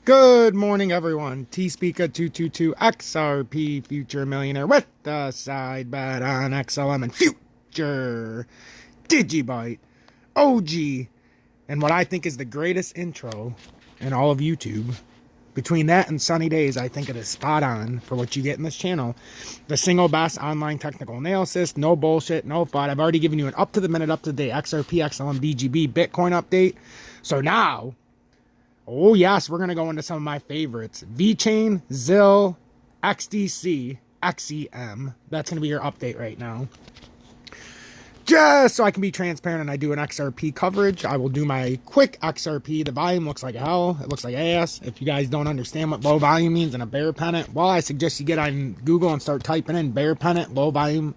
Good morning, everyone. T-Speaker 222 XRP Future Millionaire with the side bet on XLM and Future Digibyte OG, and what I think is the greatest intro in all of YouTube. Between that and Sunny Days, I think it is spot on for what you get in this channel. The single best online technical analysis, no bullshit, no FUD. I've already given you an up-to-the-minute, up-to-date XRP, XLM, DGB, Bitcoin update. So now, oh yes, we're going to go into some of my favorites. VeChain, ZIL, XDC, XEM. That's going to be your update right now. Just so I can be transparent and I do an XRP coverage, I will do my quick XRP. The volume looks like hell. It looks like ass. If you guys don't understand what low volume means in a bear pennant, well, I suggest you get on Google and start typing in bear pennant, low volume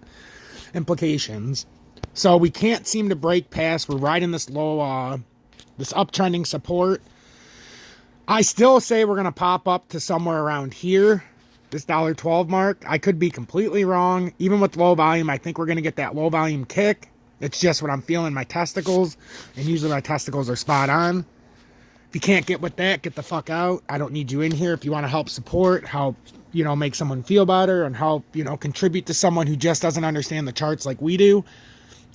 implications. So we can't seem to break past. We're riding this low, this uptrending support. I still say we're going to pop up to somewhere around here, this $1.12 mark. I could be completely wrong. Even with low volume, I think we're going to get that low volume kick. It's just what I'm feeling in my testicles, and usually my testicles are spot on. If you can't get with that, get the fuck out. I don't need you in here. If you want to help support, help, make someone feel better, and help, contribute to someone who just doesn't understand the charts like we do,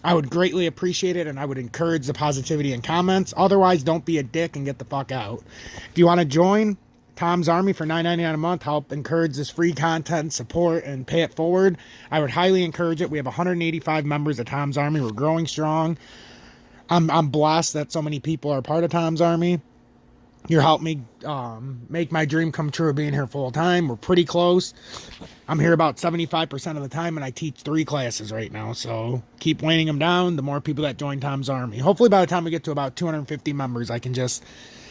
I would greatly appreciate it, and I would encourage the positivity in comments. Otherwise, don't be a dick and get the fuck out. If you want to join Tom's Army for $9.99 a month, help encourage this free content, support, and pay it forward, I would highly encourage it. We have 185 members of Tom's Army. We're growing strong. I'm blessed that so many people are part of Tom's Army. You're helping me make my dream come true of being here full time. We're pretty close. I'm here about 75% of the time, and I teach 3 classes right now. So keep weighing them down. The more people that join Tom's Army. Hopefully by the time we get to about 250 members, I can just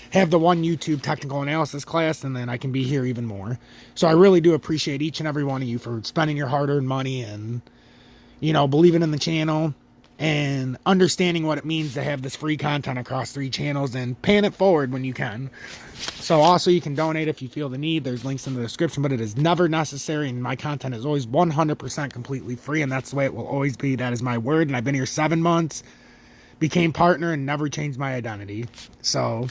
have the one YouTube technical analysis class, and then I can be here even more. So I really do appreciate each and every one of you for spending your hard-earned money and, believing in the channel and understanding what it means to have this free content across 3 channels and paying it forward when you can. So also you can donate if you feel the need. There's links in the description, but it is never necessary, and my content is always 100% completely free, and that's the way it will always be. That is my word, and I've been here 7 months, became partner, and never changed my identity. So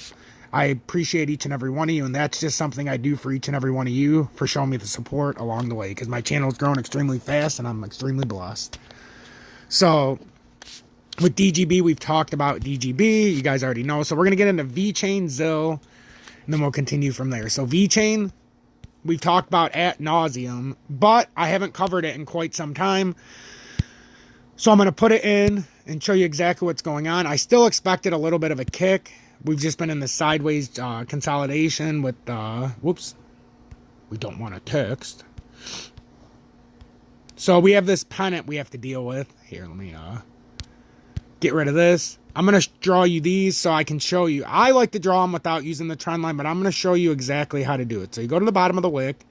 I appreciate each and every one of you, and that's just something I do for each and every one of you for showing me the support along the way, because my channel has grown extremely fast, and I'm extremely blessed. So with DGB, we've talked about DGB. You guys already know. So we're going to get into VeChain, ZIL, and then we'll continue from there. So VeChain, we've talked about ad nauseum, but I haven't covered it in quite some time. So I'm going to put it in and show you exactly what's going on. I still expected a little bit of a kick. We've just been in this sideways consolidation with, whoops, we don't want to text. So we have this pennant we have to deal with. Here, let me get rid of this. I'm going to draw you these so I can show you. I like to draw them without using the trend line, but I'm going to show you exactly how to do it. So you go to the bottom of the wick,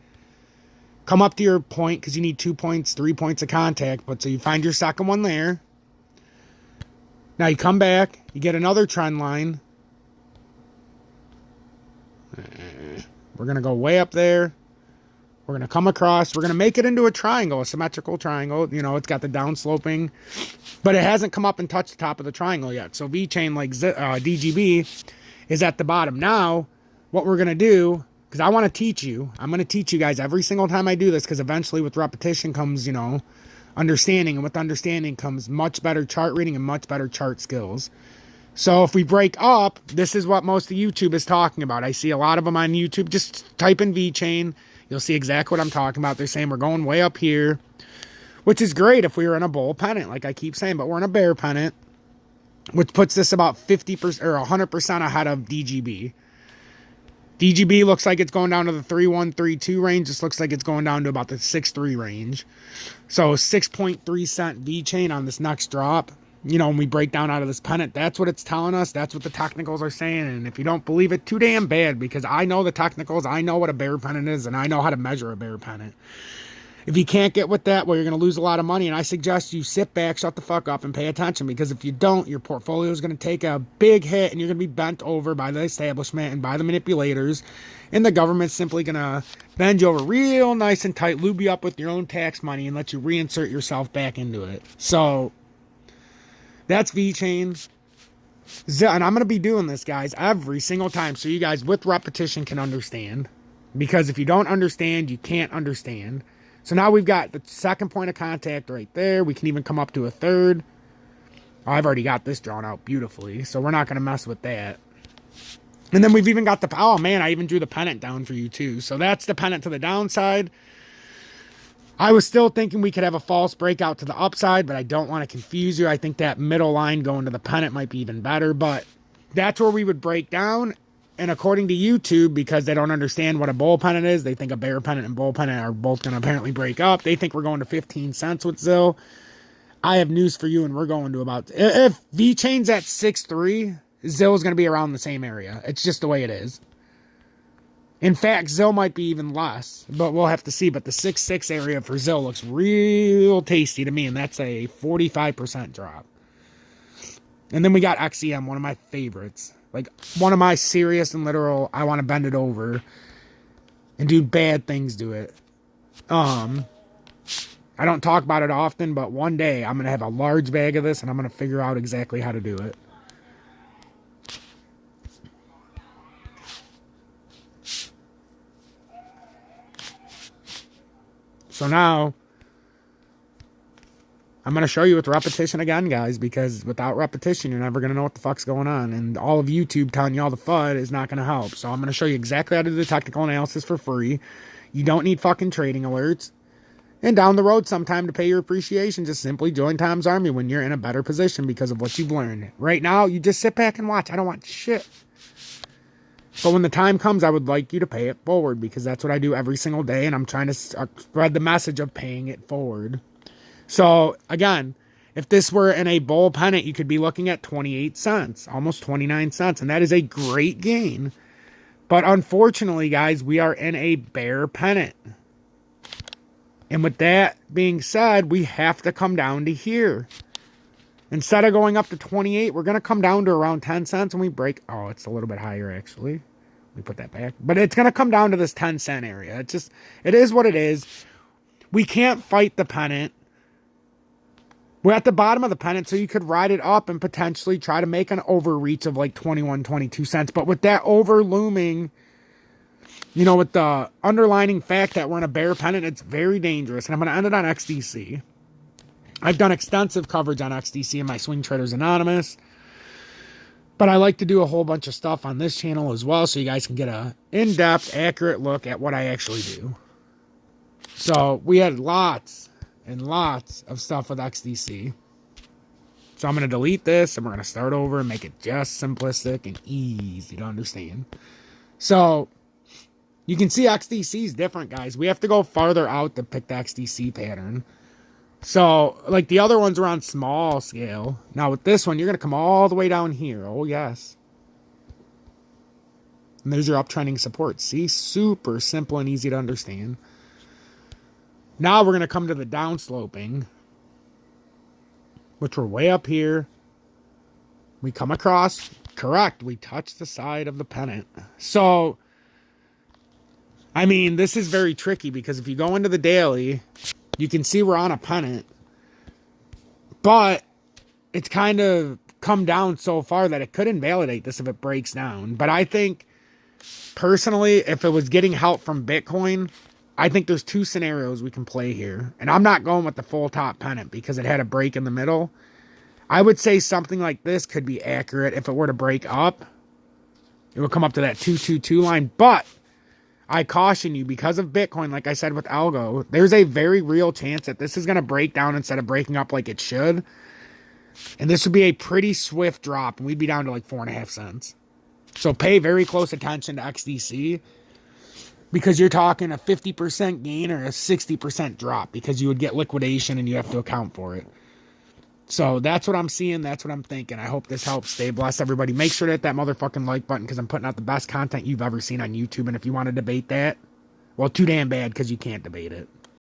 come up to your point, because you need 2 points, 3 points of contact. But so you find your second one there. Now you come back, you get another trend line. We're going to go way up there. We're going to come across. We're going to make it into a triangle, a symmetrical triangle. It's got the downsloping, but it hasn't come up and touched the top of the triangle yet. So VeChain, like DGB, is at the bottom. Now, what we're going to do, because I want to teach you, I'm going to teach you guys every single time I do this, because eventually with repetition comes, understanding, and with understanding comes much better chart reading and much better chart skills. So if we break up, this is what most of YouTube is talking about. I see a lot of them on YouTube. Just type in VeChain. You'll see exactly what I'm talking about. They're saying we're going way up here, which is great if we were in a bull pennant, like I keep saying, but we're in a bear pennant, which puts this about 50% or 100% ahead of DGB. DGB looks like it's going down to the 3132 range. This looks like it's going down to about the 63 range. So 6.3 cent VeChain on this next drop. When we break down out of this pennant, that's what it's telling us. That's what the technicals are saying. And if you don't believe it, too damn bad, because I know the technicals. I know what a bear pennant is, and I know how to measure a bear pennant. If you can't get with that, well, you're going to lose a lot of money. And I suggest you sit back, shut the fuck up, and pay attention, because if you don't, your portfolio is going to take a big hit, and you're going to be bent over by the establishment and by the manipulators. And the government's simply going to bend you over real nice and tight, lube you up with your own tax money, and let you reinsert yourself back into it. So that's VeChain. And I'm going to be doing this, guys, every single time so you guys with repetition can understand. Because if you don't understand, you can't understand. So now we've got the second point of contact right there. We can even come up to a third. Oh, I've already got this drawn out beautifully, so we're not going to mess with that. And then we've even got the... Oh, man, I even drew the pennant down for you, too. So that's the pennant to the downside. I was still thinking we could have a false breakout to the upside, but I don't want to confuse you. I think that middle line going to the pennant might be even better, but that's where we would break down. And according to YouTube, because they don't understand what a bull pennant is, they think a bear pennant and bull pennant are both going to apparently break up. They think we're going to 15 cents with ZIL. I have news for you, and we're going to about... If V-Chain's at 6.3, ZIL is going to be around the same area. It's just the way it is. In fact, ZIL might be even less, but we'll have to see. But the 6.6 area for ZIL looks real tasty to me, and that's a 45% drop. And then we got XEM, one of my favorites. Like, one of my serious and literal, I want to bend it over and do bad things to it. I don't talk about it often, but one day I'm going to have a large bag of this, and I'm going to figure out exactly how to do it. So now, I'm going to show you with repetition again, guys, because without repetition, you're never going to know what the fuck's going on. And all of YouTube telling you all the FUD is not going to help. So I'm going to show you exactly how to do the technical analysis for free. You don't need fucking trading alerts. And down the road sometime to pay your appreciation, just simply join Tom's Army when you're in a better position because of what you've learned. Right now, you just sit back and watch. I don't want shit. But when the time comes, I would like you to pay it forward because that's what I do every single day. And I'm trying to spread the message of paying it forward. So, again, if this were in a bull pennant, you could be looking at 28 cents, almost 29 cents. And that is a great gain. But unfortunately, guys, we are in a bear pennant. And with that being said, we have to come down to here. Instead of going up to 28, we're going to come down to around 10 cents and we break. Oh, it's a little bit higher, actually. Let me put that back. But it's going to come down to this 10 cent area. It is what it is. We can't fight the pennant. We're at the bottom of the pennant, so you could ride it up and potentially try to make an overreach of like 21, 22 cents. But with that over looming, you know, with the underlining fact that we're in a bear pennant, it's very dangerous. And I'm going to end it on XDC. I've done extensive coverage on XDC in my Swing Traders Anonymous. But I like to do a whole bunch of stuff on this channel as well, so you guys can get a in-depth, accurate look at what I actually do. So we had lots and lots of stuff with XDC. So I'm going to delete this, and we're going to start over and make it just simplistic and easy to understand. So you can see XDC is different, guys. We have to go farther out to pick the XDC pattern. So, like the other ones are on small scale. Now with this one, you're going to come all the way down here. Oh, yes. And there's your uptrending support. See? Super simple and easy to understand. Now we're going to come to the downsloping, which we're way up here. We come across. Correct. We touch the side of the pennant. So, I mean, this is very tricky because if you go into the daily, you can see we're on a pennant, but it's kind of come down so far that it could invalidate this if it breaks down. But I think, personally, if it was getting help from Bitcoin, I think there's two scenarios we can play here. And I'm not going with the full top pennant because it had a break in the middle. I would say something like this could be accurate if it were to break up. It would come up to that 222 line, but I caution you, because of Bitcoin, like I said with Algo, there's a very real chance that this is going to break down instead of breaking up like it should. And this would be a pretty swift drop, and we'd be down to like 4.5 cents. So pay very close attention to XDC, because you're talking a 50% gain or a 60% drop, because you would get liquidation and you have to account for it. So that's what I'm seeing. That's what I'm thinking. I hope this helps. Stay blessed, everybody. Make sure to hit that motherfucking like button because I'm putting out the best content you've ever seen on YouTube. And if you want to debate that, well, too damn bad because you can't debate it.